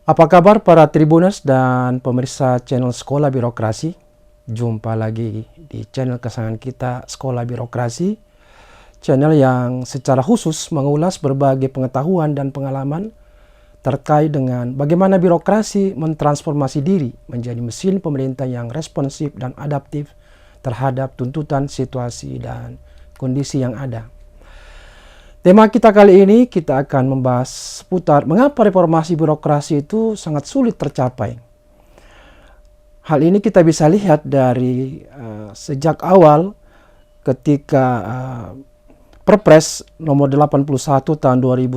Apa kabar para Tribuners dan pemirsa channel Sekolah Birokrasi? Jumpa lagi di channel kesayangan kita, Sekolah Birokrasi. Channel yang secara khusus mengulas berbagai pengetahuan dan pengalaman terkait dengan bagaimana birokrasi mentransformasi diri menjadi mesin pemerintah yang responsif dan adaptif terhadap tuntutan situasi dan kondisi yang ada. Tema kita kali ini kita akan membahas seputar mengapa reformasi birokrasi itu sangat sulit tercapai. Hal ini kita bisa lihat dari sejak awal ketika Perpres nomor 81 tahun 2010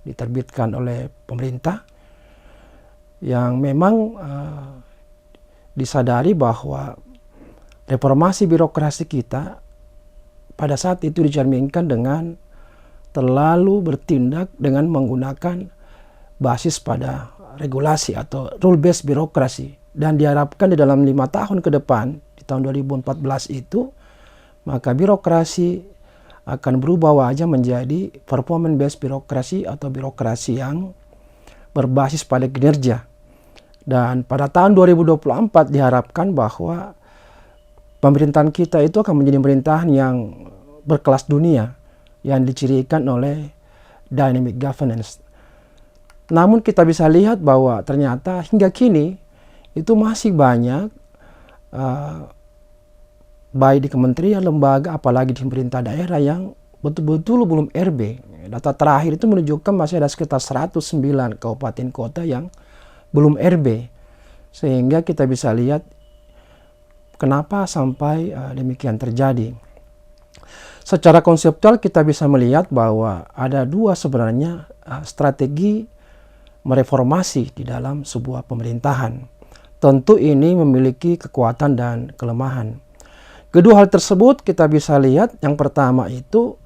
diterbitkan oleh pemerintah, yang memang disadari bahwa reformasi birokrasi kita pada saat itu dicerminkan dengan terlalu bertindak dengan menggunakan basis pada regulasi atau rule based birokrasi, dan diharapkan di dalam 5 tahun ke depan di tahun 2014 itu maka birokrasi akan berubah wajah menjadi performance based birokrasi atau birokrasi yang berbasis pada kinerja. Dan pada tahun 2024 diharapkan bahwa pemerintahan kita itu akan menjadi pemerintahan yang berkelas dunia yang dicirikan oleh dynamic governance. Namun kita bisa lihat bahwa ternyata hingga kini itu masih banyak baik di kementerian, lembaga, apalagi di pemerintah daerah yang betul-betul belum RB. Data terakhir itu menunjukkan masih ada sekitar 109 kabupaten kota yang belum RB. Sehingga kita bisa lihat kenapa sampai demikian terjadi. Secara konseptual kita bisa melihat bahwa ada dua sebenarnya strategi mereformasi di dalam sebuah pemerintahan. Tentu ini memiliki kekuatan dan kelemahan. Kedua hal tersebut kita bisa lihat, yang pertama itu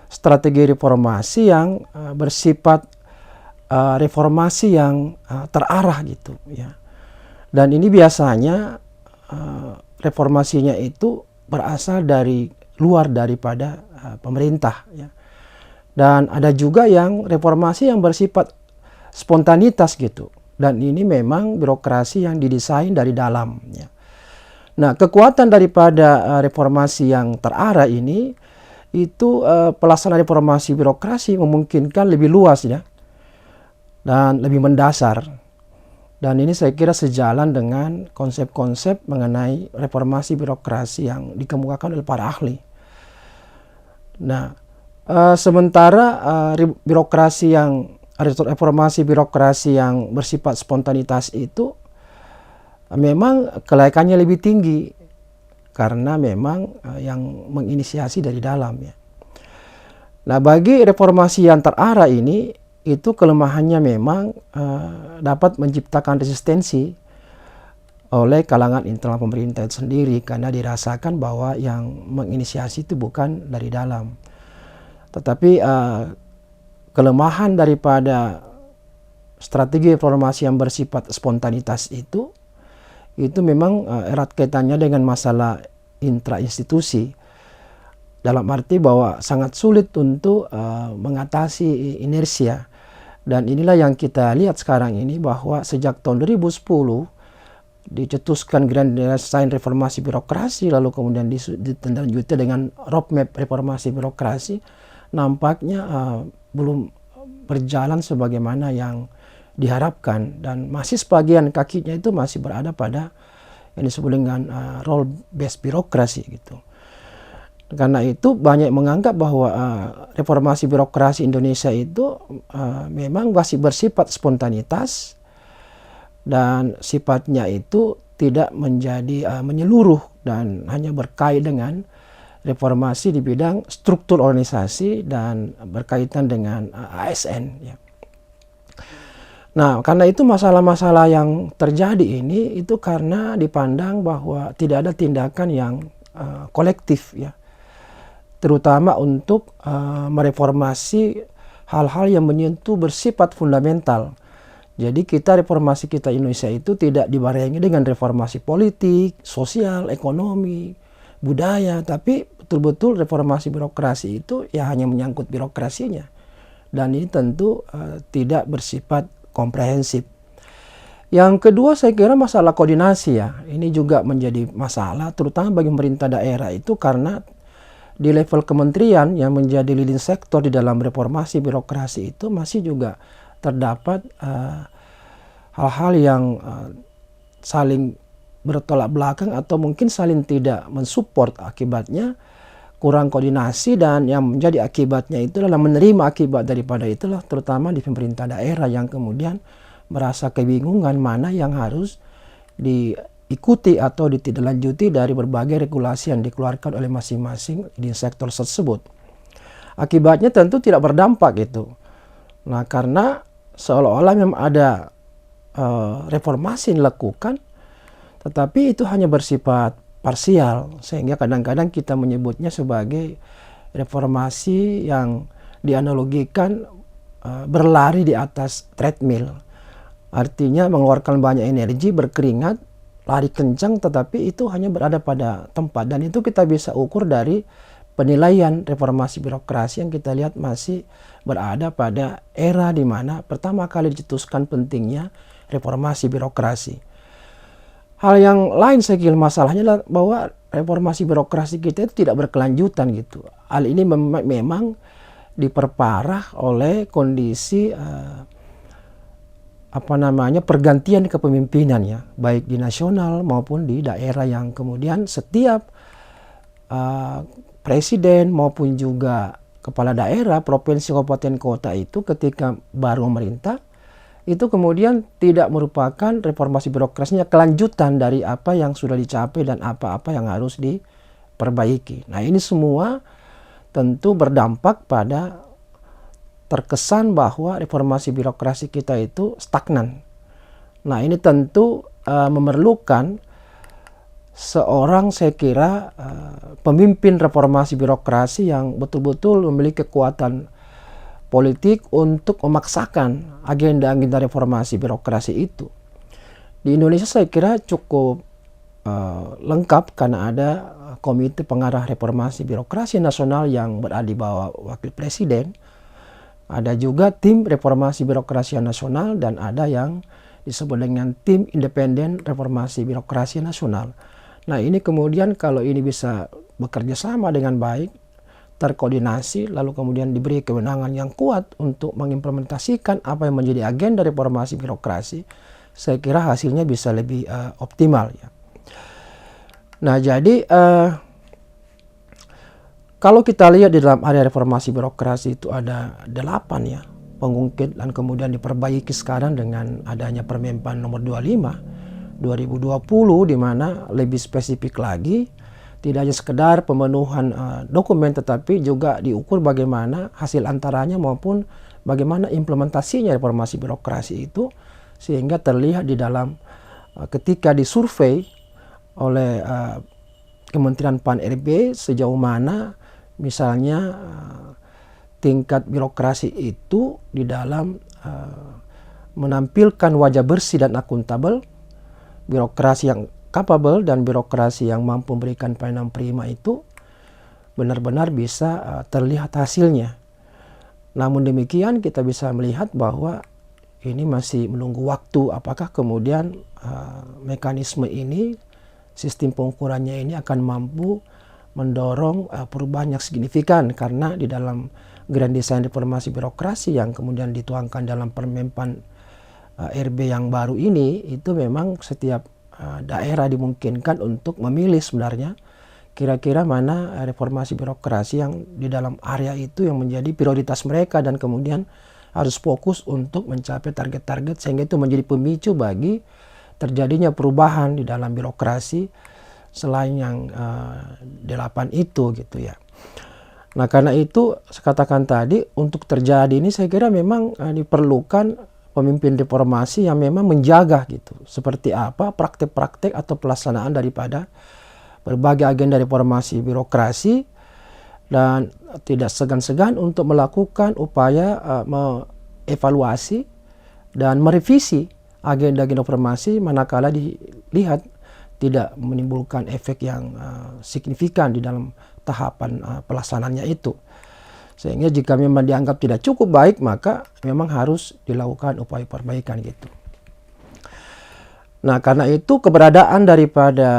strategi reformasi yang bersifat reformasi yang terarah gitu ya. Dan ini biasanya reformasinya itu berasal dari luar daripada pemerintah ya. Dan ada juga yang reformasi yang bersifat spontanitas gitu, dan ini memang birokrasi yang didesain dari dalam ya. Nah, kekuatan daripada reformasi yang terarah ini itu pelaksanaan reformasi birokrasi memungkinkan lebih luas ya dan lebih mendasar. Dan ini saya kira sejalan dengan konsep-konsep mengenai reformasi birokrasi yang dikemukakan oleh para ahli. Nah, sementara reformasi birokrasi yang bersifat spontanitas itu memang kelayakannya lebih tinggi karena memang yang menginisiasi dari dalam ya. Nah, bagi reformasi yang terarah ini itu kelemahannya memang dapat menciptakan resistensi oleh kalangan internal pemerintah itu sendiri, karena dirasakan bahwa yang menginisiasi itu bukan dari dalam. Tetapi kelemahan daripada strategi reformasi yang bersifat spontanitas itu memang erat kaitannya dengan masalah intra-institusi, dalam arti bahwa sangat sulit untuk mengatasi inersia. Dan inilah yang kita lihat sekarang ini, bahwa sejak tahun 2010 dicetuskan Grand Design Reformasi Birokrasi, lalu kemudian ditindaklanjuti dengan roadmap reformasi birokrasi, nampaknya belum berjalan sebagaimana yang diharapkan, dan masih sebagian kakinya itu masih berada pada yang disebut dengan role based birokrasi gitu. Karena itu banyak menganggap bahwa reformasi birokrasi Indonesia itu memang masih bersifat spontanitas, dan sifatnya itu tidak menjadi menyeluruh dan hanya berkait dengan reformasi di bidang struktur organisasi dan berkaitan dengan ASN ya. Nah, karena itu masalah-masalah yang terjadi ini itu karena dipandang bahwa tidak ada tindakan yang kolektif ya, terutama untuk mereformasi hal-hal yang menyentuh bersifat fundamental. Jadi reformasi kita Indonesia itu tidak dibarengi dengan reformasi politik, sosial, ekonomi, budaya, tapi betul-betul reformasi birokrasi itu ya hanya menyangkut birokrasinya. Dan ini tentu tidak bersifat komprehensif. Yang kedua saya kira masalah koordinasi ya. Ini juga menjadi masalah terutama bagi pemerintah daerah itu karena di level kementerian yang menjadi leading sektor di dalam reformasi birokrasi itu masih juga terdapat hal-hal yang saling bertolak belakang atau mungkin saling tidak mensupport, akibatnya kurang koordinasi, dan yang menjadi akibatnya itu adalah menerima akibat daripada itulah terutama di pemerintah daerah yang kemudian merasa kebingungan mana yang harus diikuti atau ditindaklanjuti dari berbagai regulasi yang dikeluarkan oleh masing-masing di sektor tersebut. Akibatnya tentu tidak berdampak gitu. Nah, karena seolah-olah memang ada reformasi yang dilakukan, tetapi itu hanya bersifat parsial, sehingga kadang-kadang kita menyebutnya sebagai reformasi yang dianalogikan berlari di atas treadmill. Artinya mengeluarkan banyak energi, berkeringat, lari kencang, tetapi itu hanya berada pada tempat. Dan itu kita bisa ukur dari penilaian reformasi birokrasi yang kita lihat masih berada pada era di mana pertama kali dicetuskan pentingnya reformasi birokrasi. Hal yang lain saya kira masalahnya adalah bahwa reformasi birokrasi kita itu tidak berkelanjutan gitu. Hal ini memang diperparah oleh kondisi pergantian kepemimpinan ya, baik di nasional maupun di daerah, yang kemudian setiap presiden maupun juga kepala daerah, provinsi, kabupaten, kota itu ketika baru memerintah itu kemudian tidak merupakan reformasi birokrasinya kelanjutan dari apa yang sudah dicapai dan apa-apa yang harus diperbaiki. Nah, ini semua tentu berdampak pada terkesan bahwa reformasi birokrasi kita itu stagnan. Nah, ini tentu memerlukan seorang, saya kira, pemimpin reformasi birokrasi yang betul-betul memiliki kekuatan politik untuk memaksakan agenda-agenda reformasi birokrasi itu. Di Indonesia saya kira cukup lengkap karena ada Komite Pengarah Reformasi Birokrasi Nasional yang berada di bawah Wakil Presiden. Ada juga tim reformasi birokrasi nasional dan ada yang disebut dengan tim independen reformasi birokrasi nasional. Nah, ini kemudian kalau ini bisa bekerja sama dengan baik, terkoordinasi, lalu kemudian diberi kewenangan yang kuat untuk mengimplementasikan apa yang menjadi agenda reformasi birokrasi, saya kira hasilnya bisa lebih optimal ya. Nah, jadi kalau kita lihat di dalam area reformasi birokrasi itu ada 8 ya pengungkit, dan kemudian diperbaiki sekarang dengan adanya Permenpan nomor 25 2020, di mana lebih spesifik lagi, tidak hanya sekedar pemenuhan dokumen, tetapi juga diukur bagaimana hasil antaranya maupun bagaimana implementasinya reformasi birokrasi itu, sehingga terlihat di dalam ketika disurvei oleh Kementerian Pan-RB sejauh mana misalnya tingkat birokrasi itu di dalam menampilkan wajah bersih dan akuntabel, birokrasi yang capable dan birokrasi yang mampu memberikan pelayanan prima itu benar-benar bisa terlihat hasilnya. Namun demikian kita bisa melihat bahwa ini masih menunggu waktu apakah kemudian mekanisme ini, sistem pengukurannya ini akan mampu mendorong perubahan yang signifikan, karena di dalam Grand Design Reformasi Birokrasi yang kemudian dituangkan dalam Permenpan RB yang baru ini, itu memang setiap daerah dimungkinkan untuk memilih sebenarnya kira-kira mana reformasi birokrasi yang di dalam area itu yang menjadi prioritas mereka, dan kemudian harus fokus untuk mencapai target-target, sehingga itu menjadi pemicu bagi terjadinya perubahan di dalam birokrasi selain yang 8 itu gitu ya. Nah, karena itu saya katakan tadi, untuk terjadi ini saya kira memang diperlukan pemimpin reformasi yang memang menjaga gitu seperti apa praktek-praktek atau pelaksanaan daripada berbagai agenda reformasi birokrasi, dan tidak segan-segan untuk melakukan upaya mengevaluasi dan merevisi agenda-agenda reformasi manakala dilihat tidak menimbulkan efek yang signifikan di dalam tahapan pelaksanaannya itu. Sehingga jika memang dianggap tidak cukup baik, maka memang harus dilakukan upaya perbaikan gitu. Nah, karena itu keberadaan daripada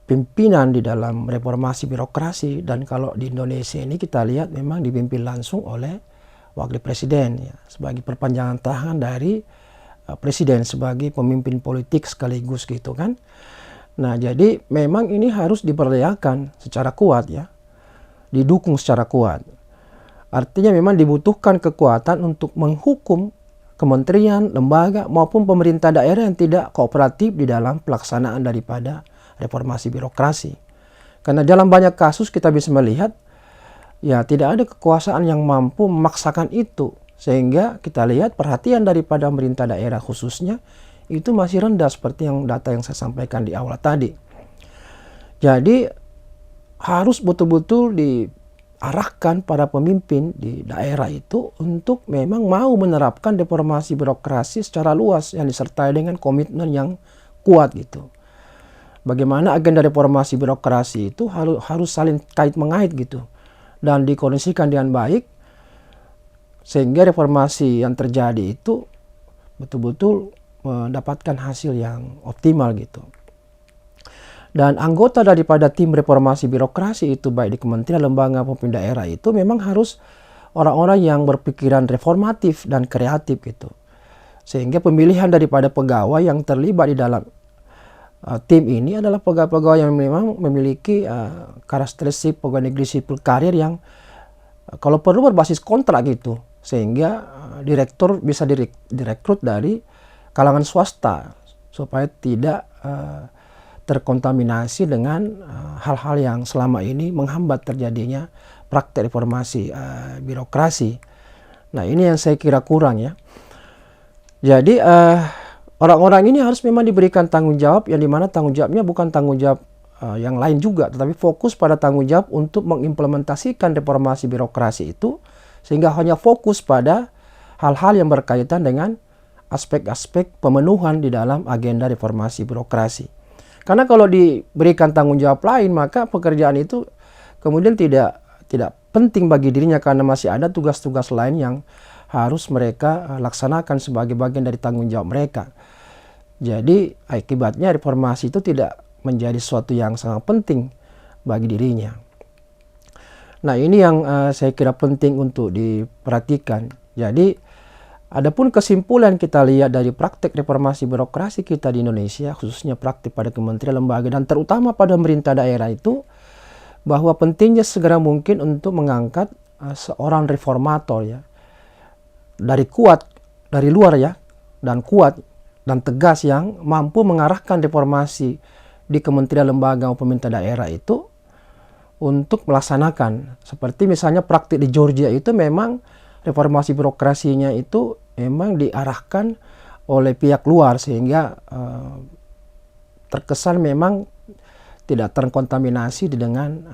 pimpinan di dalam reformasi birokrasi, dan kalau di Indonesia ini kita lihat memang dipimpin langsung oleh wakil presiden ya, sebagai perpanjangan tangan dari presiden sebagai pemimpin politik sekaligus gitu kan. Nah, jadi memang ini harus diperdayakan secara kuat ya, didukung secara kuat. Artinya memang dibutuhkan kekuatan untuk menghukum kementerian, lembaga maupun pemerintah daerah yang tidak kooperatif di dalam pelaksanaan daripada reformasi birokrasi. Karena dalam banyak kasus kita bisa melihat ya tidak ada kekuasaan yang mampu memaksakan itu, sehingga kita lihat perhatian daripada pemerintah daerah khususnya itu masih rendah seperti yang data yang saya sampaikan di awal tadi. Jadi harus betul-betul diarahkan para pemimpin di daerah itu untuk memang mau menerapkan reformasi birokrasi secara luas yang disertai dengan komitmen yang kuat gitu. Bagaimana agenda reformasi birokrasi itu harus saling kait-mengait gitu dan dikondisikan dengan baik sehingga reformasi yang terjadi itu betul-betul mendapatkan hasil yang optimal gitu. Dan anggota daripada tim reformasi birokrasi itu baik di kementerian, lembaga maupun daerah itu memang harus orang-orang yang berpikiran reformatif dan kreatif gitu. Sehingga pemilihan daripada pegawai yang terlibat di dalam tim ini adalah pegawai-pegawai yang memang memiliki karakteristik pegawai negeri sipil karir yang kalau perlu berbasis kontrak gitu, sehingga direktur bisa direkrut dari kalangan swasta supaya tidak terkontaminasi dengan hal-hal yang selama ini menghambat terjadinya praktek reformasi birokrasi. Nah, ini yang saya kira kurang ya. Jadi orang-orang ini harus memang diberikan tanggung jawab yang dimana tanggung jawabnya bukan tanggung jawab yang lain juga, tetapi fokus pada tanggung jawab untuk mengimplementasikan reformasi birokrasi itu, sehingga hanya fokus pada hal-hal yang berkaitan dengan aspek-aspek pemenuhan di dalam agenda reformasi birokrasi. Karena kalau diberikan tanggung jawab lain, maka pekerjaan itu kemudian tidak penting bagi dirinya karena masih ada tugas-tugas lain yang harus mereka laksanakan sebagai bagian dari tanggung jawab mereka. Jadi akibatnya reformasi itu tidak menjadi sesuatu yang sangat penting bagi dirinya. Nah, ini yang saya kira penting untuk diperhatikan. Jadi adapun kesimpulan kita lihat dari praktek reformasi birokrasi kita di Indonesia, khususnya praktek pada kementerian, lembaga, dan terutama pada pemerintah daerah itu, bahwa pentingnya segera mungkin untuk mengangkat seorang reformator ya, dari luar ya, dan kuat dan tegas yang mampu mengarahkan reformasi di kementerian, lembaga maupun pemerintah daerah itu untuk melaksanakan. Seperti misalnya praktik di Georgia itu memang reformasi birokrasinya itu memang diarahkan oleh pihak luar sehingga terkesan memang tidak terkontaminasi dengan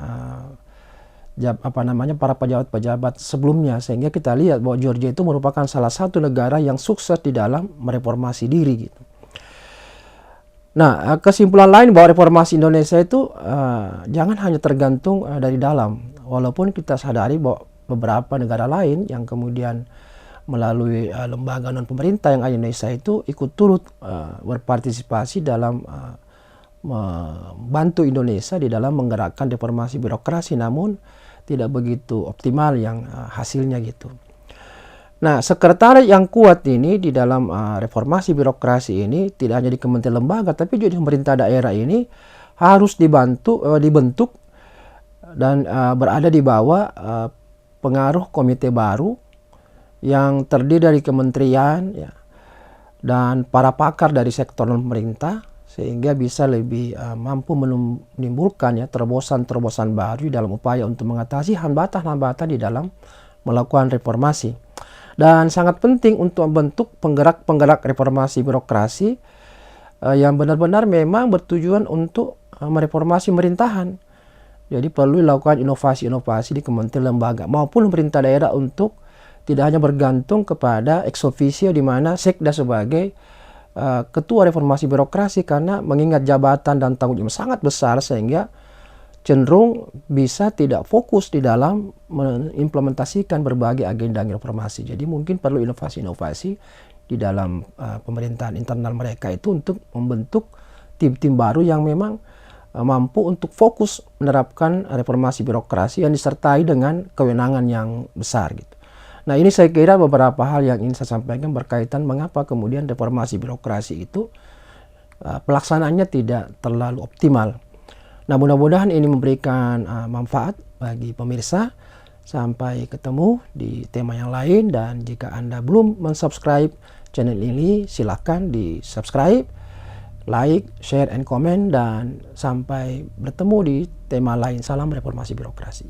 para pejabat-pejabat sebelumnya, sehingga kita lihat bahwa Georgia itu merupakan salah satu negara yang sukses di dalam mereformasi diri gitu. Nah, kesimpulan lain bahwa reformasi Indonesia itu jangan hanya tergantung dari dalam, walaupun kita sadari bahwa beberapa negara lain yang kemudian melalui lembaga non pemerintah yang ada di Indonesia itu ikut turut berpartisipasi dalam membantu Indonesia di dalam menggerakkan reformasi birokrasi, namun tidak begitu optimal yang hasilnya gitu. Nah, sekretariat yang kuat ini di dalam reformasi birokrasi ini tidak hanya di kementerian, lembaga, tapi juga di pemerintah daerah ini harus dibentuk dan berada di bawah pengaruh komite baru yang terdiri dari kementerian ya, dan para pakar dari sektor non pemerintah, sehingga bisa lebih mampu menimbulkan ya terobosan-terobosan baru dalam upaya untuk mengatasi hambatan-hambatan di dalam melakukan reformasi. Dan sangat penting untuk membentuk penggerak-penggerak reformasi birokrasi yang benar-benar memang bertujuan untuk mereformasi pemerintahan. Jadi perlu dilakukan inovasi-inovasi di kementerian, lembaga maupun pemerintah daerah untuk tidak hanya bergantung kepada ex officio di mana Sekda sebagai ketua reformasi birokrasi, karena mengingat jabatan dan tanggung jawab sangat besar sehingga cenderung bisa tidak fokus di dalam mengimplementasikan berbagai agenda reformasi. Jadi mungkin perlu inovasi-inovasi di dalam pemerintahan internal mereka itu untuk membentuk tim-tim baru yang memang mampu untuk fokus menerapkan reformasi birokrasi yang disertai dengan kewenangan yang besar gitu. Nah, ini saya kira beberapa hal yang ingin saya sampaikan berkaitan mengapa kemudian reformasi birokrasi itu pelaksanaannya tidak terlalu optimal. Nah, mudah-mudahan ini memberikan manfaat bagi pemirsa. Sampai ketemu di tema yang lain, dan jika Anda belum mensubscribe channel ini, silahkan di subscribe, like, share, and comment, dan sampai bertemu di tema lain. Salam reformasi birokrasi.